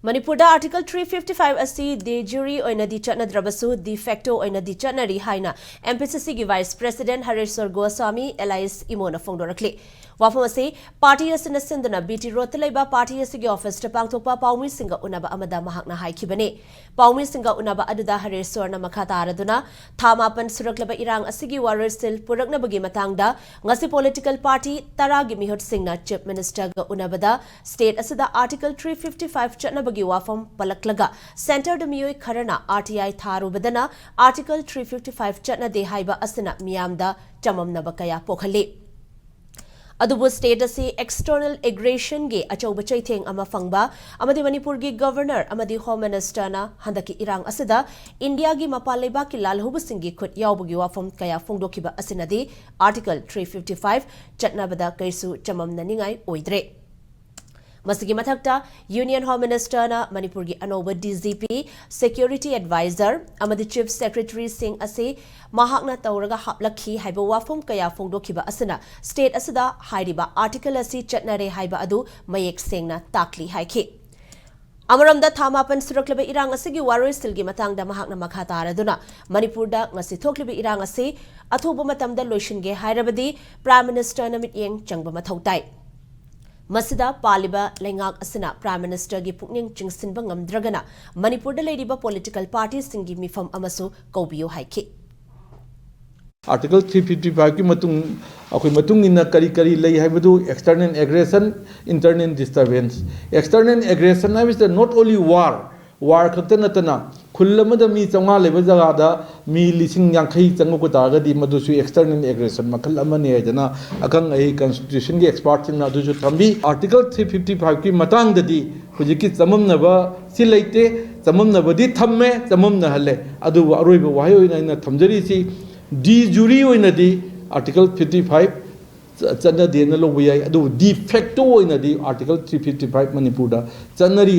Manipur Article 355 asi de jure oina di chatnadrabasu de facto oina di chatnari haina MPCC gi Vice President Hareshwar Goswami Elias Imona Fongdorakli. Wafam asi party asina sindana BT Rotaleba party asigi office ta pangtokpa Paumi Singa unaba amada mahakna haikibane. Paumi Singa unaba aduda Hareshwar na makhata araduna thamapan suraklaba irang asigi warrior still purakna bagi matangda ngasi political party taragi mihot singna Chief Minister ga unabada state asida Article 355 chatna bagi wafam palaklaga Center the Miyoi Karana RTI Tharu Badana Article 355 Chatna de Haiba Asina Miyamda Chamam Nabakaya Pokhali. Adubu state asi external aggression ge achauba chaitheng ama fangba amadi Manipur gi governor amadi home minister na handaki irang asida India gi mapaleba ki lalhubu singi khut yawbugi wafam kaya fongdokiba asinadi Article 355 Chatna bada kaisu chamam naningai oidre. Masigi mathakta Union Home Minister na Manipur gi anoba DGP Security Advisor amadi Chief Secretary Singh ase mahakna tawraga haplakhi haiba wafum kaya fongdokhiba asina state asida hairiba article asi chatnare haiba adu mayek sengna takli haiki Amaramda thamapan suraklaba irang asigi warrior silgi matangda mahakna makhata araduna Manipurda ngasi thokliba irang ase athoba matamda loishinge hairabadi Prime Minister na mityeng changba mathautai Masida Paliba Lengak Asina Prime Minister gi Pukning Chingsinba Ngamdragana Manipur da Ladiba political parties singi mifam amasu Kaubiyo Haiki. Article 355 ki matung inna kari lay haibadu external aggression, internal disturbance. External aggression is not only war khatanatana khullamada mi changa leba jagada mi lising yankhai changu ko targadi madusu external aggression makhal amani aidana akang ai constitution gi expert na dusu thambi article 355 ki matang dadi hujiki chamamnaba si leite chamamnabadi thamme chamamna halle adu aroiba wahi oina thamjari si de jure oina di article 55 chana de na lobu yai adu de facto oina di article 355 manipur da chanari